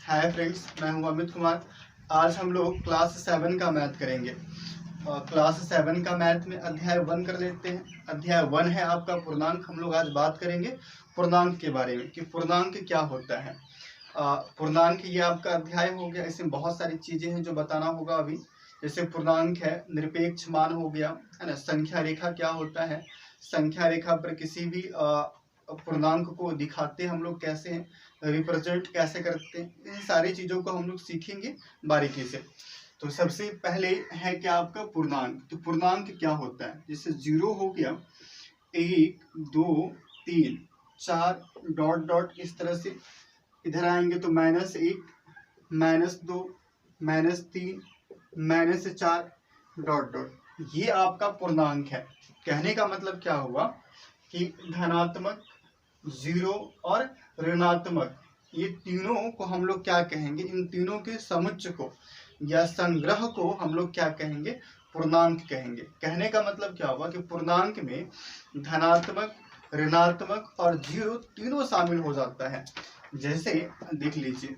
Hi friends, मैं हूं अमित कुमार। आज हम लोग क्लास 7 का मैथ करेंगे। क्लास 7 का मैथ में अध्याय 1 कर लेते हैं। अध्याय 1 है आपका पूर्णांक। हम लोग आज बात करेंगे पूर्णांक के बारे में कि पूर्णांक क्या होता है। पूर्णांक ये आपका अध्याय हो गया। इसमें बहुत सारी चीजें हैं जो बताना होगा अभी। जैसे पूर्णांक है, निरपेक्ष मान हो गया, है ना। संख्या रेखा क्या होता है, संख्या रेखा पर किसी भी पूर्णांक को दिखाते हम लोग कैसे हैं, रिप्रेजेंट कैसे करते हैं, इन सारी चीजों को हम लोग सीखेंगे बारीकी से। तो सबसे पहले है क्या आपका पूर्णांक। तो पूर्णांक क्या होता है, जैसे 0 हो गया, 1 2 3 4 डॉट डॉट इस तरह से इधर आएंगे तो -1 -2 -3 -4 डॉट डॉट, ये आपका पूर्णांक है। कहने का मतलब क्या हुआ कि धनात्मक, 0 और ऋणात्मक, ये तीनों को हम लोग क्या कहेंगे, इन तीनों के समुच्चय को या संग्रह को हम लोग क्या कहेंगे, पूर्णांक कहेंगे। कहने का मतलब क्या हुआ कि पूर्णांक में धनात्मक, ऋणात्मक और 0 तीनों शामिल हो जाता है। जैसे देख लीजिए,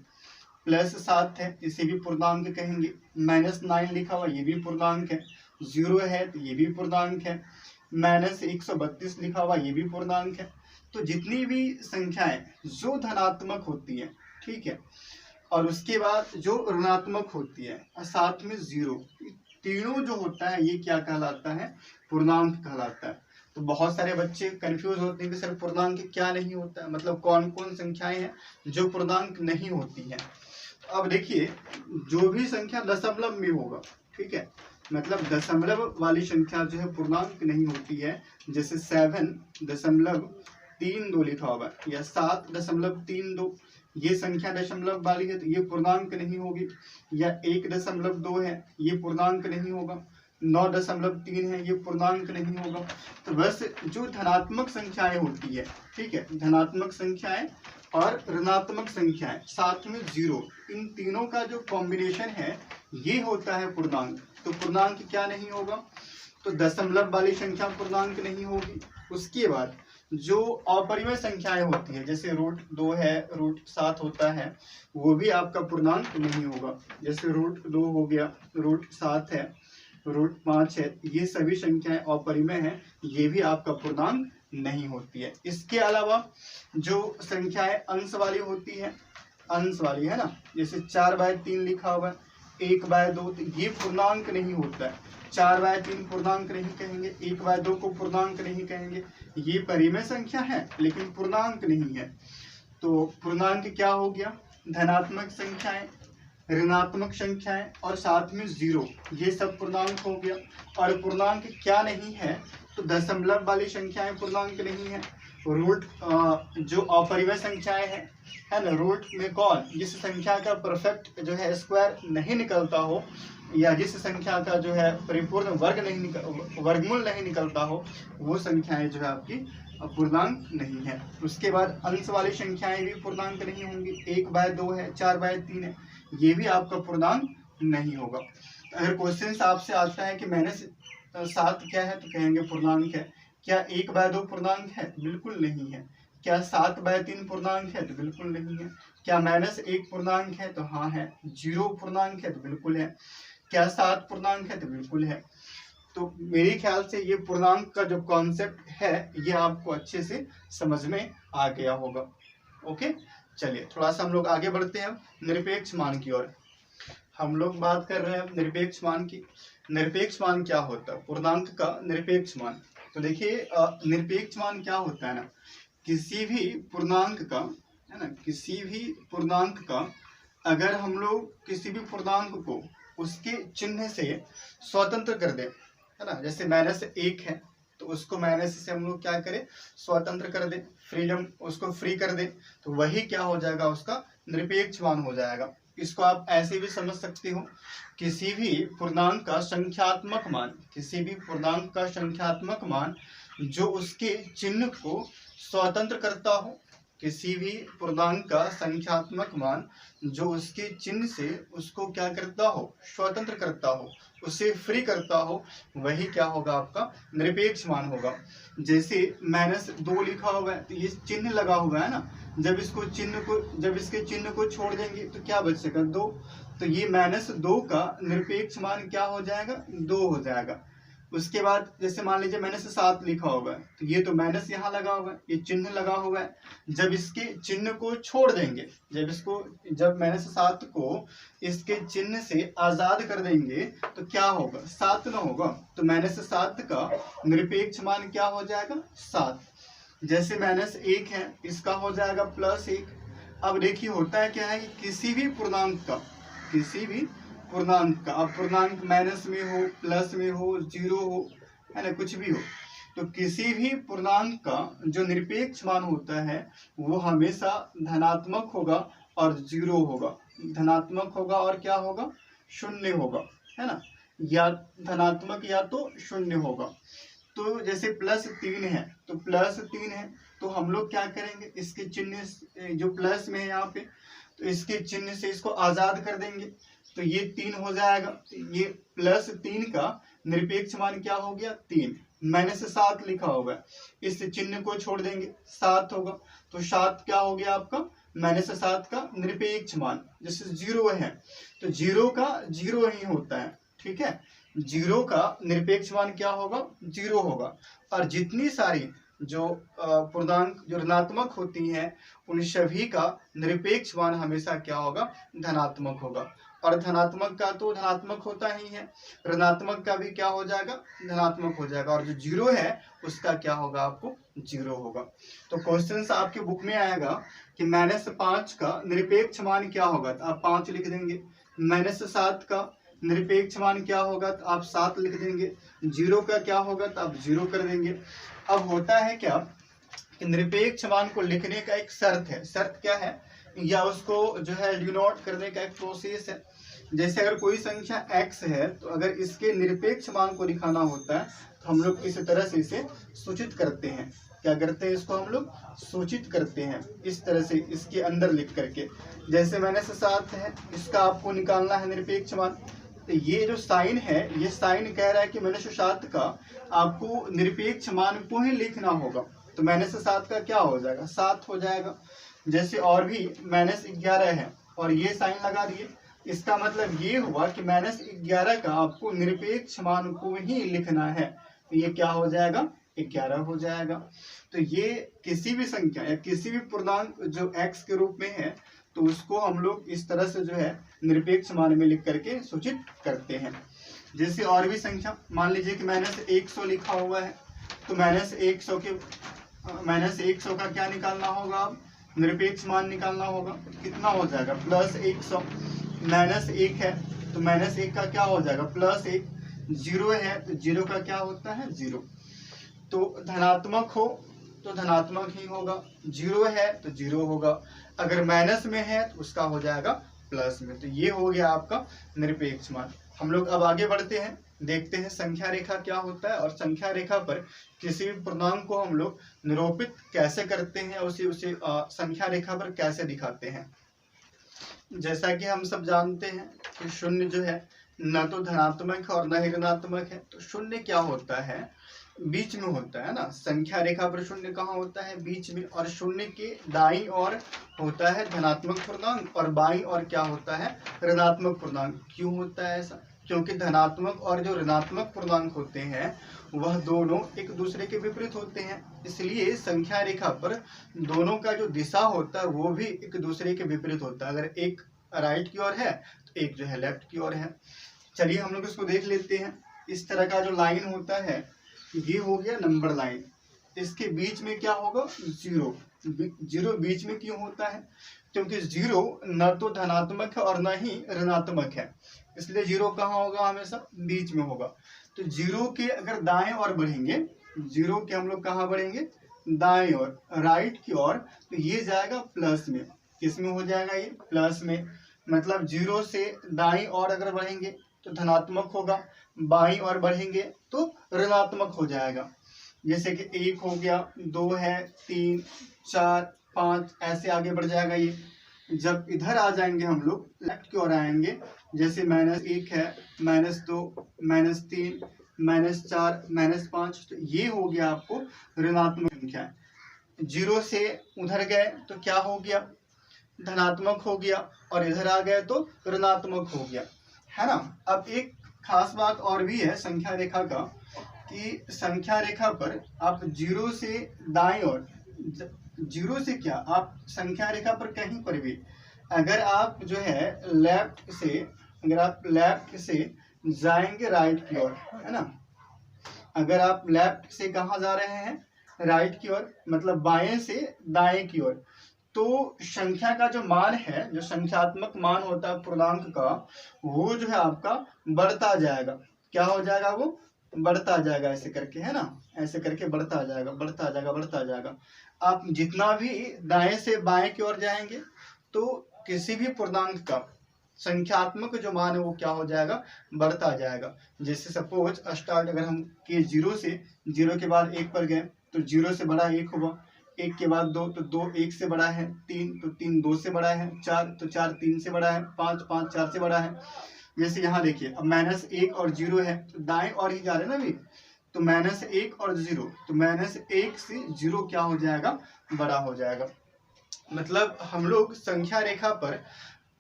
+7 है, इसे भी पूर्णांक कहेंगे। -9 लिखा हुआ, ये भी पूर्णांक है। 0 है तो ये भी पूर्णांक है। -132 लिखा हुआ, ये भी पूर्णांक है। तो जितनी भी संख्याएं जो धनात्मक होती हैं, ठीक है, और उसके बाद जो ऋणात्मक होती है और साथ में 0, तीनों जो होता है ये क्या कहलाता है, पूर्णांक कहलाता है। तो बहुत सारे बच्चे कंफ्यूज होते हैं कि सर पूर्णांक क्या नहीं होता है, मतलब कौन कौन संख्याएं हैं जो पूर्णांक नहीं होती हैं। अब देखिए, जो भी संख्या दशमलव में होगा, ठीक है, मतलब दशमलव वाली संख्या जो है पूर्णांक नहीं होती है। जैसे 7.32 लिखा होगा या 7.32, ये संख्या दशमलव वाली है तो ये पूर्णांक नहीं होगी। या 1.2 है, ये पूर्णांक नहीं होगा। 9.3 है, ये पूर्णांक नहीं होगा। तो बस जो धनात्मक संख्याएं होती है, ठीक है, धनात्मक संख्याएं और ऋणात्मक संख्याएं साथ में 0, इन तीनों का जो कॉम्बिनेशन है ये होता है पूर्णांक। तो पूर्णांक क्या नहीं होगा, तो दशमलव वाली संख्या पूर्णांक नहीं होगी। उसके बाद जो अपरिमेय संख्याएं होती है, जैसे √2 है, √7 होता है, वो भी आपका पूर्णांक नहीं होगा। जैसे √2 हो गया, √7 है, √5 है, ये सभी संख्याएं अपरिमेय हैं, ये भी आपका पूर्णांक नहीं होती है। इसके अलावा जो संख्याएं अंश वाली होती है, अंश वाली है ना, जैसे 4/3 लिखा हुआ है, 1/2, तो ये पूर्णांक नहीं होता है। 4/3 पूर्णांक नहीं कहेंगे, 1/2 को पूर्णांक नहीं कहेंगे। ये परिमेय संख्या है लेकिन पूर्णांक नहीं है। तो पूर्णांक क्या हो गया, धनात्मक संख्याएं, ऋणात्मक संख्याएं और साथ में 0, ये सब पूर्णांक हो गया। और पूर्णांक क्या नहीं है, तो दशमलव वाली संख्याएं पूर्णांक नहीं है। रूट जो अपरिमेय संख्याएं हैं, है ना, रूट में कौन, जिस संख्या का परफेक्ट जो है स्क्वायर नहीं निकलता हो, या जिस संख्या का जो है परिपूर्ण वर्गमूल नहीं निकलता हो, वो संख्याएं जो है आपकी पूर्णांक नहीं है। उसके बाद अंश वाली संख्याएं भी पूर्णांक नहीं होंगी। 1/2 है, 4/3 है, ये भी आपका पूर्णांक नहीं होगा। अगर क्वेश्चन आपसे आता है कि -7 क्या है, तो कहेंगे पूर्णांक है। क्या 1/2 पूर्णांक है, बिल्कुल नहीं है। क्या 7/3 पूर्णांक है, तो बिल्कुल नहीं है। क्या -1 पूर्णांक है, तो हाँ है। 0 पूर्णांक है, तो बिल्कुल है। क्या 7 पूर्णांक है, तो बिल्कुल है। तो मेरे ख्याल से ये पूर्णांक का जो कॉन्सेप्ट है ये आपको अच्छे से समझ में आ गया होगा। ओके, चलिए थोड़ा सा हम लोग आगे बढ़ते हैं निरपेक्ष मान की ओर। हम लोग बात कर रहे हैं निरपेक्ष मान की। निरपेक्ष मान क्या होता है, पूर्णांक का निरपेक्ष मान। तो देखिए, निरपेक्ष मान क्या होता है ना, किसी भी पूर्णांक का, है ना, किसी भी पूर्णांक का अगर हम लोग किसी भी पूर्णांक को उसके चिन्ह से स्वतंत्र कर दे, है ना, जैसे -1 है तो उसको माइनस से हम लोग क्या करें, स्वतंत्र कर दे, फ्रीडम, उसको फ्री कर दे, तो वही क्या हो जाएगा, उसका निरपेक्ष मान हो जाएगा। इसको आप ऐसे भी समझ सकते हो, किसी भी पूर्णांक का संख्यात्मक मान, किसी भी पूर्णांक का संख्यात्मक मान जो उसके चिन्ह को स्वतंत्र करता हो, किसी भी पूर्णांक का संख्यात्मक मान जो उसके चिन्ह से उसको क्या करता हो, स्वतंत्र करता हो, उसे फ्री करता हो, वही क्या होगा, आपका निरपेक्ष मान होगा। जैसे -2 लिखा हुआ है तो ये चिन्ह लगा हुआ है ना, जब इसके चिन्ह को छोड़ देंगे तो क्या बचेगा, 2। तो ये -2 का निरपेक्ष मान क्या हो जाएगा, 2 हो जाएगा। उसके बाद जैसे मान लीजिए -7 लिखा हुआ है तो ये तो माइनस यहाँ लगा हुआ है, ये चिन्ह लगा हुआ है। जब इसके चिन्ह को छोड़ देंगे, जब -7 को इसके चिन्ह से आजाद कर देंगे तो क्या होगा, 7 ना होगा। तो -7 का निरपेक्ष मान क्या हो जाएगा, 7। जैसे -1 है, इसका हो जाएगा +1। अब देखिए होता है क्या है कि किसी भी पूर्णांक का अब पूर्णांक माइनस में हो, प्लस में हो, 0 हो, है ना, कुछ भी हो, तो किसी भी पूर्णांक का जो निरपेक्ष मान होता है वो हमेशा धनात्मक होगा और 0 होगा। धनात्मक होगा और क्या होगा, 0 होगा, है ना, या धनात्मक या तो 0 होगा। तो जैसे +3 है तो +3 है तो हम लोग क्या करेंगे, इसके चिन्ह जो प्लस में है यहाँ पे, तो इसके चिन्ह से इसको आजाद कर देंगे तो ये 3 हो जाएगा। ये +3 का निरपेक्ष मान क्या हो गया, 3। -7 लिखा होगा, इस चिन्ह को छोड़ देंगे, 7 होगा। तो 7 क्या हो गया आपका, -7 का निरपेक्ष मान। जैसे 0 है तो 0 का 0 ही होता है, ठीक है, 0 का निरपेक्ष मान क्या होगा, 0 होगा। और जितनी सारी जो पूर्णांक जो ऋणात्मक होती हैं उन सभी का निरपेक्ष मान हमेशा क्या होगा, धनात्मक होगा। और धनात्मक का तो धनात्मक होता ही है, ऋणात्मक का भी क्या हो जाएगा, धनात्मक हो जाएगा। और जो 0 है उसका क्या होगा, आपको 0 होगा। तो क्वेश्चन आपके बुक में आएगा कि -5 का निरपेक्ष मान क्या होगा, तो आप 5 लिख देंगे। -7 का निरपेक्ष मान क्या होगा, तो आप 7 लिख देंगे। 0 का क्या होगा, तो आप 0 कर देंगे। अब होता है क्या कि निरपेक्ष मान को लिखने का एक शर्त है। शर्त क्या है, या उसको जो है डिनोट करने का एक प्रोसेस है। जैसे अगर कोई संख्या x है तो अगर इसके निरपेक्ष मान को दिखाना होता है तो हम लोग इस तरह से इसे सूचित करते हैं। क्या करते हैं, इसको हम लोग सूचित करते हैं इस तरह से, इसके अंदर लिख करके। जैसे -7 है, इसका आपको निकालना है निरपेक्ष मान, तो ये जो साइन है, ये साइन कह रहा है कि -7 का आपको निरपेक्ष मान को ही लिखना होगा। तो -7 का क्या हो जाएगा, 7 हो जाएगा। जैसे और भी -11 है और ये साइन लगा दिए, इसका मतलब ये हुआ कि -11 का आपको निरपेक्ष मान को ही लिखना है, तो ये क्या हो जाएगा, 11 हो जाएगा। तो ये किसी भी संख्या या किसी भी पूर्णांक जो x के रूप में है तो उसको हम लोग इस तरह से जो है निरपेक्ष मान में लिख करके सूचित करते हैं। जैसे और भी संख्या, मान लीजिए कि -100 लिखा हुआ है, तो -100 का क्या निकालना होगा, निरपेक्ष मान निकालना होगा। कितना हो जाएगा, +100। -1 है तो -1 का क्या हो जाएगा, +1। 0 है तो 0 का क्या होता है, 0। तो धनात्मक हो तो धनात्मक ही होगा, 0 है तो 0 होगा, अगर माइनस में है तो उसका हो जाएगा प्लस में। तो ये हो गया आपका निरपेक्ष मान। हम लोग अब आगे बढ़ते हैं, देखते हैं संख्या रेखा क्या होता है और संख्या रेखा पर किसी भी पूर्णांक को हम लोग निरूपित कैसे करते हैं, उसे संख्या रेखा पर कैसे दिखाते हैं। जैसा कि हम सब जानते हैं कि 0 जो है न तो धनात्मक है और न ही ऋणात्मक है। तो 0 क्या होता है, बीच में होता है ना, संख्या रेखा पर 0 कहाँ होता है, बीच में। और 0 के दाईं ओर होता है धनात्मक पूर्णांक और बाईं ओर क्या होता है, ऋणात्मक पूर्णांक। क्यों होता है ऐसा, क्योंकि धनात्मक और जो ऋणात्मक पूर्णांक होते हैं वह दोनों एक दूसरे के विपरीत होते हैं, इसलिए संख्या रेखा पर दोनों का जो दिशा होता है वो भी एक दूसरे के विपरीत होता है। अगर एक राइट की ओर है तो एक जो है लेफ्ट की ओर है। चलिए हम लोग इसको देख लेते हैं। इस तरह का जो लाइन होता है ये हो गया नंबर लाइन, इसके बीच में क्या होगा, 0। 0 बीच में क्यों होता है, क्योंकि 0 न तो धनात्मक है और न ही ऋणात्मक है, इसलिए 0 कहाँ होगा, हमेशा बीच में होगा। तो 0 के अगर दाएं ओर बढ़ेंगे, 0 के हम लोग कहाँ बढ़ेंगे, दाएं ओर, राइट की ओर, तो ये जाएगा प्लस में। किस में हो जाएगा, ये प्लस में। मतलब 0 से दाईं ओर अगर बढ़ेंगे तो धनात्मक होगा, बाईं ओर बढ़ेंगे तो ऋणात्मक हो जाएगा। जैसे कि 1 हो गया, 2 है, 3, 4, 5 ऐसे आगे बढ़ जाएगा ये। जब इधर आ जाएंगे हम लोग लेफ्ट की ओर आएंगे, जैसे -1 है, -2, -3, -4, -5, तो ये हो गया आपको ऋणात्मक संख्या। 0 से उधर गए तो क्या हो गया, धनात्मक हो गया, और इधर आ गए तो ऋणात्मक हो गया, है ना। अब एक खास बात और भी है संख्या रेखा का, कि संख्या रेखा पर आप 0 से दाएं ओर, 0 से क्या, आप संख्या रेखा पर कहीं पर भी अगर आप जो है लेफ्ट से, अगर आप लेफ्ट से जाएंगे राइट की ओर, है ना, अगर आप लेफ्ट से कहाँ जा रहे हैं, राइट की ओर, मतलब बाएं से दाएं की ओर, तो संख्या का जो मान है, जो संख्यात्मक मान होता है पूर्णांक का, वो जो है आपका बढ़ता जाएगा। क्या हो जाएगा, वो बढ़ता जाएगा, ऐसे करके, है ना, ऐसे करके बढ़ता जाएगा, बढ़ता जाएगा, बढ़ता जाएगा। आप जितना भी दाएं से बाएं की ओर जाएंगे तो किसी भी पूर्णांक का संख्यात्मक जो मान है वो क्या हो जाएगा, बढ़ता जाएगा। जैसे सपोज स्टार्ट अगर हम किए 0 से, 0 के बाद 1 पर गए तो 0 से बड़ा 1 हुआ, 1 के बाद 2 तो 2 1 से बड़ा है, 3 तो 3 2 से बड़ा है, 4 तो 4 3 से बड़ा है, 5 5 4 से बड़ा है। जैसे यहाँ देखिए अब -1 और 0 है तो दाएं और ही जा रहे हैं ना अभी, तो -1 और 0, तो -1 से 0 क्या हो जाएगा, बड़ा हो जाएगा। मतलब हम लोग संख्या रेखा पर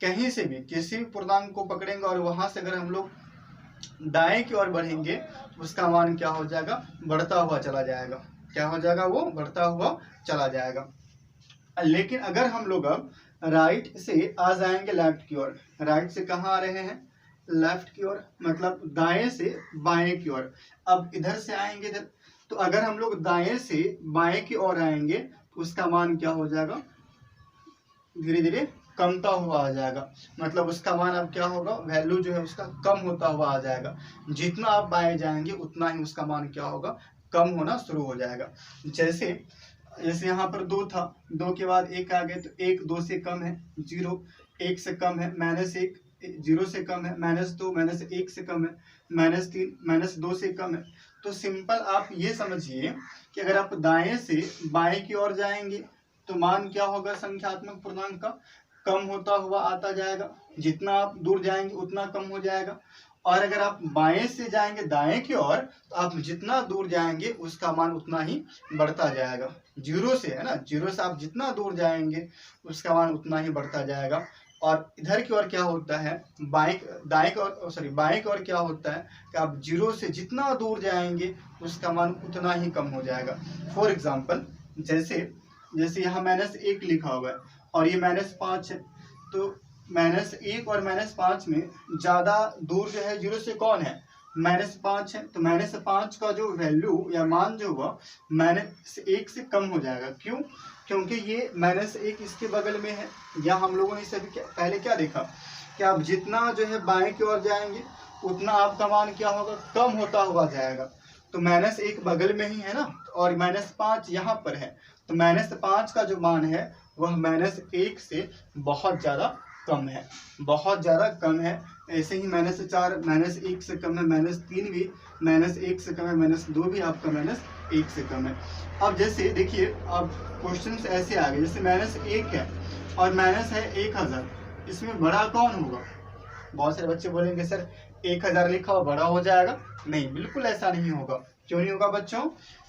कहीं से भी किसी भी पूर्णांक को पकड़ेंगे और वहां से अगर हम लोग दाएं की ओर बढ़ेंगे तो उसका मान क्या हो जाएगा, बढ़ता हुआ चला जाएगा। क्या हो जाएगा, वो बढ़ता हुआ चला जाएगा। लेकिन अगर हम लोग अब राइट से आ जाएंगे लेफ्ट की ओर, राइट से कहाँ आ रहे हैं, लेफ्ट की ओर, मतलब दाएं से बाएं की ओर। अब इधर से आएंगे इधर, तो अगर हम लोग दाएं से बाएं की ओर आएंगे तो उसका मान क्या हो जाएगा, धीरे धीरे कमता हुआ आ जाएगा। मतलब उसका मान अब क्या होगा, वैल्यू जो है उसका कम होता हुआ आ जाएगा। जितना आप बाएं जाएंगे उतना ही उसका मान क्या होगा, कम होना शुरू हो जाएगा। जैसे यहाँ पर 2 था, 2 के बाद 1 आ गए तो 1 2 से कम है, 0 1 से कम है, -1 0 से कम है, -2 -1 से कम है, -3 -2 से कम है। तो सिंपल आप ये समझिए कि अगर आप दाएं से बाएं की ओर जाएंगे तो मान क्या होगा, संख्यात्मक पूर्णांक का कम होता हुआ आता जाएगा। जितना आप दूर जाएंगे उतना कम हो जाएगा। और अगर आप बाएं से जाएंगे दाएं की ओर तो आप जितना दूर जाएंगे उसका मान उतना ही बढ़ता जाएगा। 0 से, है ना, 0 से आप जितना दूर जाएंगे उसका मान उतना ही बढ़ता जाएगा। और इधर की ओर क्या होता है, बाएं की ओर क्या होता है कि आप 0 से जितना दूर जाएंगे उसका मान उतना ही कम हो जाएगा। फॉर एग्जाम्पल जैसे यहाँ -1 लिखा हुआ है और ये -5 है, तो -1 और -5 में ज्यादा दूर जो है 0 से कौन है, -5 है। तो -5 का जो वैल्यू या मान जो हुआ -1 से कम हो जाएगा। क्यों, क्योंकि ये -1 इसके बगल में है। या हम लोगों ने सभी पहले क्या देखा कि आप जितना जो है बाएं की ओर जाएंगे उतना आपका मान क्या होगा, कम होता हुआ जाएगा। तो -1 बगल में ही है ना, और -5 यहाँ पर है, तो -5 का जो मान है वह -1 से बहुत ज्यादा कम है, बहुत ज्यादा कम है। ऐसे ही -4 -1 से कम है, -3 भी -1 से कम है, -2 भी आपका -1 से कम है। अब जैसे देखिए अब क्वेश्चन ऐसे आ गए, जैसे -1 है और माइनस है 1000, इसमें बड़ा कौन होगा। बहुत सारे बच्चे बोलेंगे सर 1000 लिखा हो बड़ा हो जाएगा। नहीं, बिल्कुल ऐसा नहीं होगा। क्यों नहीं होगा बच्चों,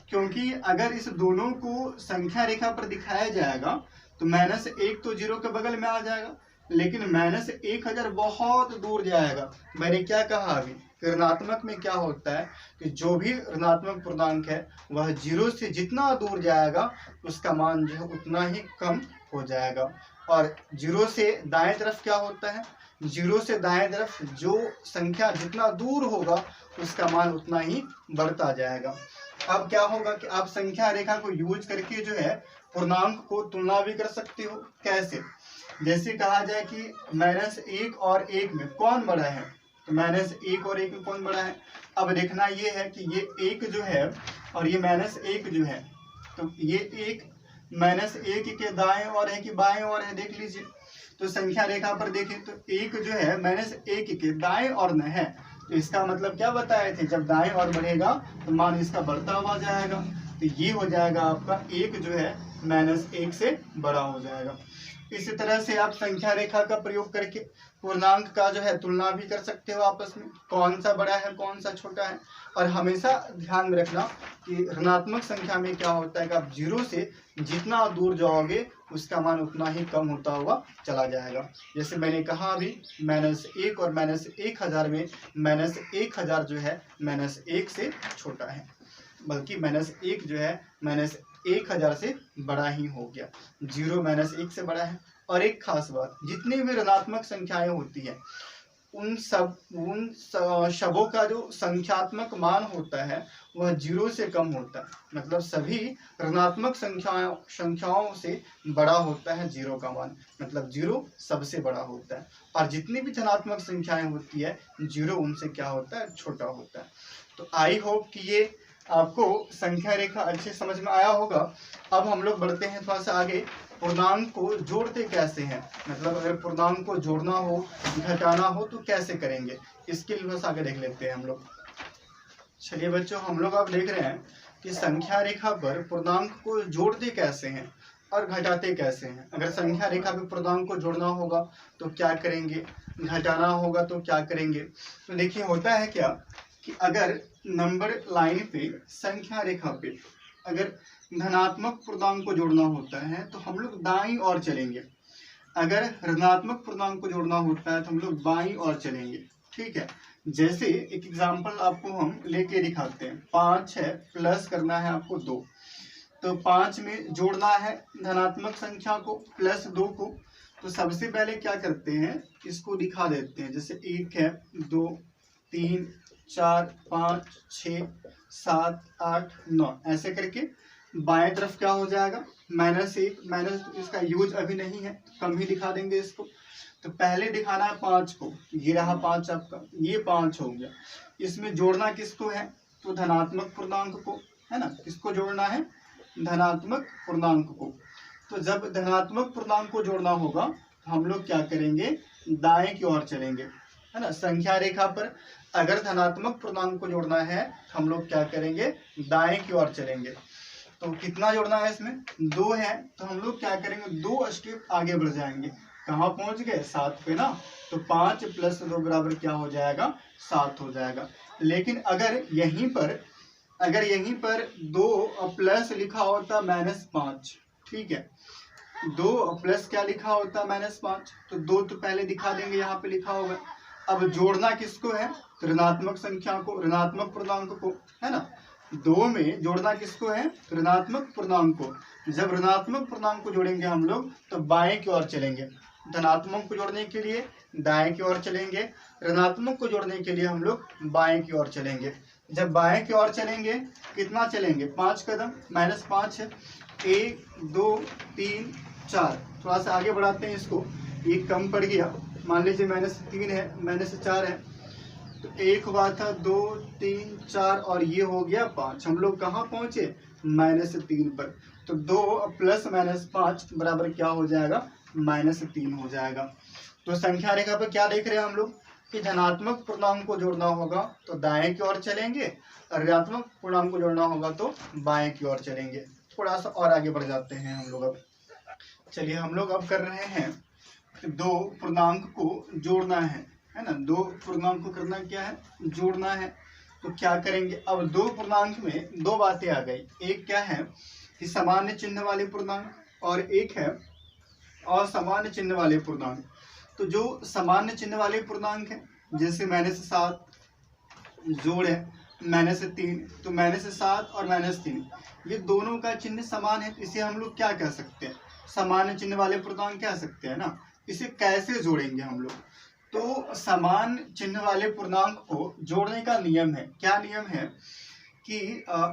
क्योंकि अगर इस दोनों को संख्या रेखा पर दिखाया जाएगा तो -1 तो 0 के बगल में आ जाएगा, लेकिन -1000 बहुत दूर जाएगा। मैंने क्या कहा अभी, ऋणात्मक में क्या होता है कि जो भी ऋणात्मक पूर्णांक है वह 0 से जितना दूर जाएगा उसका मान जो है उतना ही कम हो जाएगा। और 0 से दाएं तरफ क्या होता है, 0 से दाएं तरफ जो संख्या जितना दूर होगा उसका मान उतना ही बढ़ता जाएगा। अब क्या होगा कि आप संख्या रेखा को यूज करके जो है पूर्णांक को तुलना भी कर सकते हो। कैसे, जैसे कहा जाए कि -1 और 1 में कौन बड़ा है, तो -1 और 1 में कौन बड़ा है। अब देखना ये है कि ये 1 जो है और ये -1 जो है, तो ये 1 -1 के दाएं और है कि बाएं और है, देख लीजिए। तो संख्या रेखा पर देखें तो 1 जो है -1 के दाएं और में है, तो इसका मतलब क्या बताए थे, जब दाएं और बढ़ेगा तो मान इसका बढ़ता हुआ जाएगा। तो ये हो जाएगा आपका 1 जो है -1 से बड़ा हो जाएगा। इसी तरह से आप संख्या रेखा का प्रयोग करके पूर्णांक का जो है तुलना भी कर सकते हो आपस में, कौन सा बड़ा है कौन सा छोटा है। और हमेशा ध्यान में रखना कि ऋणात्मक संख्या में क्या होता है कि आप 0 से जितना दूर जाओगे उसका मान उतना ही कम होता हुआ चला जाएगा। जैसे मैंने कहा अभी -1 और -1000 में -1000 जो है -1 से छोटा है, बल्कि -1 जो है -1000 से बड़ा ही हो गया। 0 -1 से बड़ा है। और एक खास बात, जितनी भी ऋणात्मक संख्याएं होती है उन सबों का जो संख्यात्मक मान होता है वह 0 से कम होता है। मतलब सभी ऋणात्मक संख्याओं से बड़ा होता है 0 का मान, मतलब 0 सबसे बड़ा होता है। और जितनी भी धनात्मक संख्याएं होती है 0 उनसे क्या होता है, छोटा होता है। तो आई होप कि ये आपको संख्या रेखा अच्छे समझ में आया होगा। अब हम लोग बढ़ते हैं थोड़ा सा आगे, पूर्णांक को जोड़ते कैसे हैं, मतलब अगर पूर्णांक को जोड़ना हो घटाना हो तो कैसे करेंगे, इसके लिए बस आगे देख लेते हैं हम लोग। चलिए बच्चों, हम लोग अब देख रहे हैं कि संख्या रेखा पर पूर्णांक को जोड़ते कैसे हैं और घटाते कैसे हैं। अगर संख्या रेखा पर पूर्णांक को जोड़ना होगा तो क्या करेंगे, घटाना होगा तो क्या करेंगे। तो देखिए होता है क्या कि अगर नंबर लाइन पे संख्या रेखा पे अगर धनात्मक पूर्णांक को जोड़ना होता है तो हम लोग दाईं ओर चलेंगे, अगर ऋणात्मक पूर्णांक को जोड़ना होता है तो हम लोग बाईं ओर चलेंगे। ठीक है, जैसे एक एग्जांपल आपको हम लेके दिखाते हैं। 5 है, प्लस करना है आपको 2, तो 5 में जोड़ना है धनात्मक संख्या को प्लस 2 को। तो सबसे पहले क्या करते हैं, इसको दिखा देते हैं। जैसे 1 है, 2, 3, 4, 5, 6, 7, 8, 9 ऐसे करके बाएं तरफ क्या हो जाएगा, -1। माइनस इसका यूज अभी नहीं है, कम ही दिखा देंगे इसको। तो पहले दिखाना है 5 को, ये रहा 5 आपका, ये 5 हो गया। इसमें जोड़ना किसको है, तो धनात्मक पूर्णांक को, है ना। किसको जोड़ना है, धनात्मक पूर्णांक को। तो जब धनात्मक पूर्णांक को जोड़ना होगा तो हम लोग क्या करेंगे, दाएं की ओर चलेंगे, है ना। संख्या रेखा पर अगर धनात्मक पूर्णांक को जोड़ना है हम लोग क्या करेंगे, दाएं की ओर चलेंगे। तो कितना जोड़ना है, इसमें 2 है, तो हम लोग क्या करेंगे, 2 स्टेप आगे बढ़ जाएंगे। कहाँ पहुंच गए, 7 पे ना। तो 5 + 2 बराबर क्या हो जाएगा, 7 हो जाएगा। लेकिन अगर यहीं पर 2 प्लस लिखा होता -5, ठीक है, 2 प्लस क्या लिखा होता -5, तो 2 तो पहले दिखा देंगे, यहाँ पे लिखा होगा। अब जोड़ना किसको है, ऋणात्मक संख्या को, ऋणात्मक पूर्णांक को, है ना। 2 में जोड़ना किसको है, ऋणात्मक पूर्णांक को। जब ऋणात्मक पूर्णांक को जोड़ेंगे हम लोग तो बाएं की ओर चलेंगे। धनात्मक को जोड़ने के लिए दाएं की ओर चलेंगे, ऋणात्मक को जोड़ने के लिए हम लोग बाएं की ओर चलेंगे। जब बाएं की ओर चलेंगे कितना चलेंगे, 5 कदम, -5 है, 1, 2, 3, 4। थोड़ा सा आगे बढ़ाते हैं इसको, एक कम पड़ गया, मान लीजिए -3 है, -4 है, तो 1 हुआ था, 2, 3, 4 और ये हो गया 5। हम लोग कहाँ पहुंचे, -3 पर। तो 2 + -5 बराबर क्या हो जाएगा, -3 हो जाएगा। तो संख्या रेखा पर क्या देख रहे हैं हम लोग कि धनात्मक पूर्णांक को जोड़ना होगा तो दाएं की ओर चलेंगे, और ऋणात्मक पूर्णांक को जोड़ना होगा तो बाएं की ओर चलेंगे। थोड़ा सा और आगे बढ़ जाते हैं हम लोग। अब चलिए, हम लोग अब कर रहे हैं 2 पूर्णांक को जोड़ना है ना। 2 पूर्णांक को करना क्या है, जोड़ना है। तो क्या करेंगे, अब 2 पूर्णांक में 2 बातें आ गई। एक क्या है कि सामान्य चिन्ह वाले पूर्णांक, और एक है असामान्य चिन्ह वाले पूर्णांक। तो जो सामान्य चिन्ह वाले पूर्णांक है, जैसे -7 जोड़ है -3, तो -7 और -3 ये दोनों का चिन्ह समान है, इसे हम लोग क्या कह सकते हैं, सामान्य चिन्ह वाले पूर्णांक कह सकते हैं ना। इसे कैसे जोड़ेंगे हम लोग, तो समान चिन्ह वाले पूर्णांक को जोड़ने का नियम है। क्या नियम है कि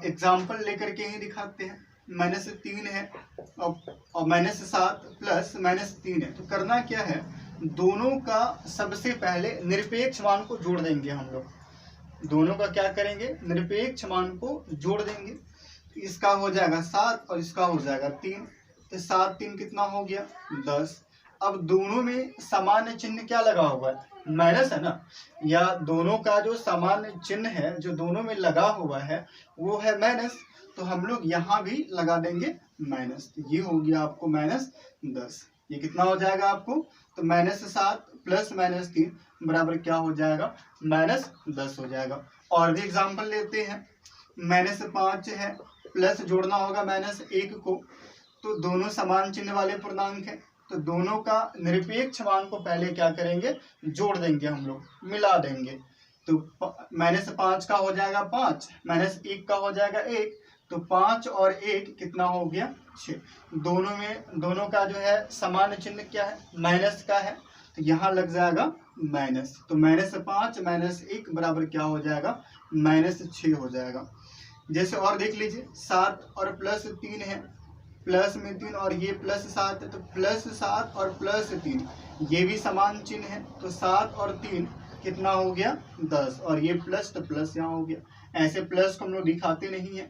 एग्जाम्पल लेकर के ही दिखाते हैं। -3 है और -7 + -3 है, तो करना क्या है, दोनों का सबसे पहले निरपेक्ष मान को जोड़ देंगे हम लोग। दोनों का क्या करेंगे, निरपेक्ष मान को जोड़ देंगे। इसका हो जाएगा 7 और इसका हो जाएगा 3, तो 7 3 कितना हो गया, 10। अब दोनों में सामान्य चिन्ह क्या लगा हुआ है, माइनस है ना, या दोनों का जो सामान्य चिन्ह है जो दोनों में लगा हुआ है वो है माइनस। तो हम लोग यहाँ भी लगा देंगे माइनस। ये हो गया आपको -10। ये कितना हो जाएगा आपको, तो -7 प्लस -3 बराबर क्या हो जाएगा, -10 हो जाएगा। और भी एग्जाम्पल लेते हैं। -5 है, प्लस जोड़ना होगा -1 को, तो दोनों समान चिन्ह वाले पूर्णांक है, तो दोनों का निरपेक्ष मान को पहले क्या करेंगे, जोड़ देंगे, हम लोग मिला देंगे। तो -5 का हो जाएगा 5, -1 का हो जाएगा 1, तो 5 और 1 कितना हो गया 6। दोनों का जो है समान चिन्ह क्या है, माइनस का है, तो यहाँ लग जाएगा माइनस। तो -5 -1 बराबर क्या हो जाएगा, -6 हो जाएगा। जैसे और देख लीजिए, 7 और +3 है, प्लस में 3 और ये +7 है, तो +7 और +3 ये भी समान चिन्ह है, तो 7 और 3 कितना हो गया 10, और ये प्लस तो प्लस यहाँ हो गया। ऐसे प्लस को हम लोग दिखाते नहीं है,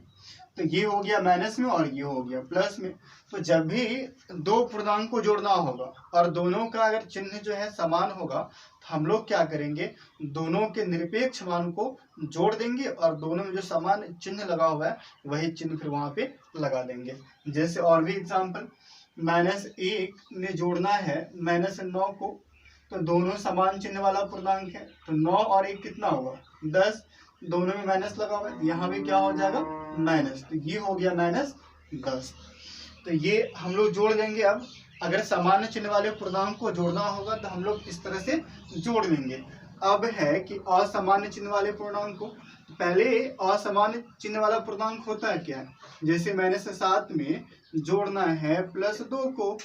तो ये हो गया माइनस में और ये हो गया प्लस में। तो जब भी दो पूर्णांक को जोड़ना होगा और दोनों का अगर चिन्ह जो है समान होगा, तो हम लोग क्या करेंगे, दोनों के निरपेक्ष मान को जोड़ देंगे और दोनों में जो समान चिन्ह लगा हुआ है वही चिन्ह फिर वहां पे लगा देंगे। जैसे और भी एग्जाम्पल, -1 ने जोड़ना है -9 को, तो दोनों समान चिन्ह वाला पूर्णांक है, तो 9 और 1 कितना होगा 10, दोनों में माइनस लगा हुआ है, यहाँ भी क्या हो जाएगा माइनस, तो ये हो गया -10। तो ये हम लोग जोड़ देंगे। अब अगर समान चिन्ह वाले पूर्णांक को जोड़ना होगा तो हम लोग इस तरह से जोड़ देंगे। अब है कि असामान्य चिन्ह वाले पूर्णांक को, पहले असामान्य चिन्ह वाला पूर्णांक होता है क्या, जैसे -7 में जोड़ना है +2 को,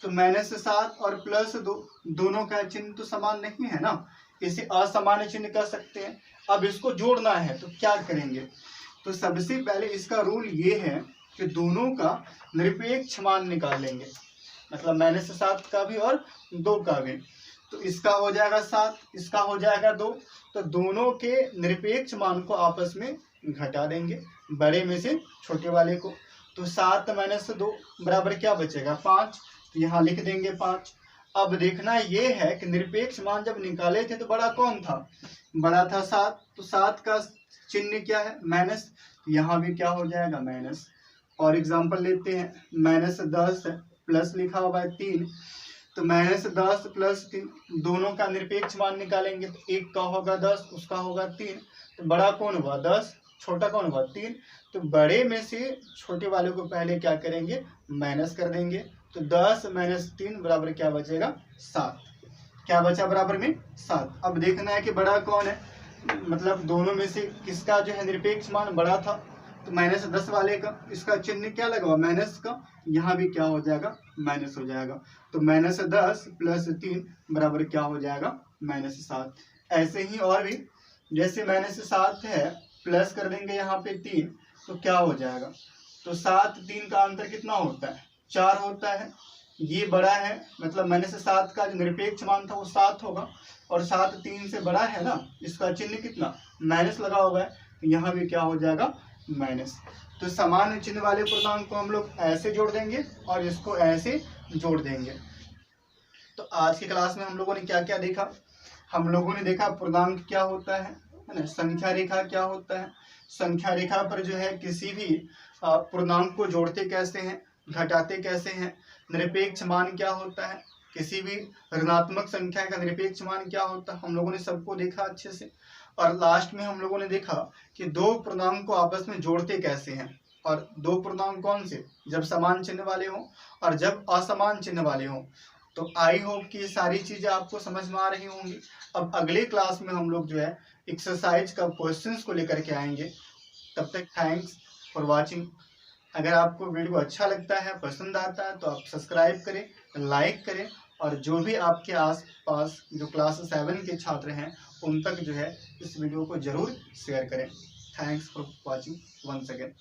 तो -7 और +2 दोनों का चिन्ह तो समान नहीं है ना, इसे असामान्य चिन्ह कह सकते हैं। अब इसको जोड़ना है तो क्या करेंगे, तो सबसे पहले इसका रूल ये है कि दोनों का निरपेक्ष मान निकालेंगे, मतलब -7 का भी और 2 का भी। तो इसका हो जाएगा 7, इसका हो जाएगा 2, तो दोनों के निरपेक्ष मान को आपस में घटा देंगे, बड़े में से छोटे वाले को। तो 7 - 2 बराबर क्या बचेगा 5, तो यहाँ लिख देंगे 5। अब देखना ये है कि निरपेक्ष मान जब निकाले थे तो बड़ा कौन था, बड़ा था 7, तो 7 का चिन्ह क्या है माइनस, यहाँ भी क्या हो जाएगा माइनस। और एग्जांपल लेते हैं, -10 प्लस लिखा हुआ है 3, तो -10 + 3 दोनों का निरपेक्ष मान निकालेंगे, तो एक का होगा 10, उसका होगा 3, तो बड़ा कौन हुआ 10, छोटा कौन हुआ 3, तो बड़े में से छोटे वाले को पहले क्या करेंगे माइनस कर देंगे, तो 10 - 3 बराबर क्या बचेगा 7, क्या बचा बराबर में 7। अब देखना है कि बड़ा कौन है, मतलब दोनों में से किसका जो है निरपेक्ष मान बड़ा था, तो -10 वाले का इसका चिन्ह क्या लगा हुआ माइनस का, यहाँ भी क्या हो जाएगा माइनस हो जाएगा, तो -10 + 3 बराबर क्या हो जाएगा -7। ऐसे ही और भी, जैसे -7 है प्लस कर देंगे यहाँ पे 3, तो क्या हो जाएगा, तो 7 3 का अंतर कितना होता है 4 होता है, ये बड़ा है, मतलब -7 का जो निरपेक्ष मान था वो 7 होगा, और 7 3 से बड़ा है ना, इसका चिन्ह कितना माइनस लगा हुआ है, तो यहाँ भी क्या हो जाएगा माइनस। तो समान चिन्ह वाले पूर्णांक को हम लोग ऐसे जोड़ देंगे और इसको ऐसे जोड़ देंगे। तो आज की क्लास में हम लोगों ने क्या क्या देखा, हम लोगों ने देखा पूर्णांक क्या होता है ना, संख्या रेखा क्या होता है, संख्या रेखा पर जो है किसी भी पूर्णांक को जोड़ते कैसे हैं, घटाते कैसे हैं, निरपेक्ष मान क्या होता है, किसी भी ऋणात्मक संख्या का निरपेक्ष मान क्या होता है, हम लोगों ने सबको देखा अच्छे से। और लास्ट में हम लोगों ने देखा कि दो पूर्णांक को आपस में जोड़ते कैसे हैं, और दो पूर्णांक कौन से, जब समान चिन्ह वाले हों और जब असमान चिन्ह वाले हों। तो आई होप कि ये सारी चीजें आपको समझ में आ रही होंगी। अब अगले क्लास में हम लोग जो है एक्सरसाइज का क्वेश्चंस को लेकर के आएंगे। तब तक थैंक्स फॉर वाचिंग। अगर आपको वीडियो अच्छा लगता है, पसंद आता है, तो आप सब्सक्राइब करें, लाइक करें, और जो भी आपके आसपास जो क्लास 7 के छात्र हैं उन तक जो है इस वीडियो को जरूर शेयर करें। Thanks for watching once again.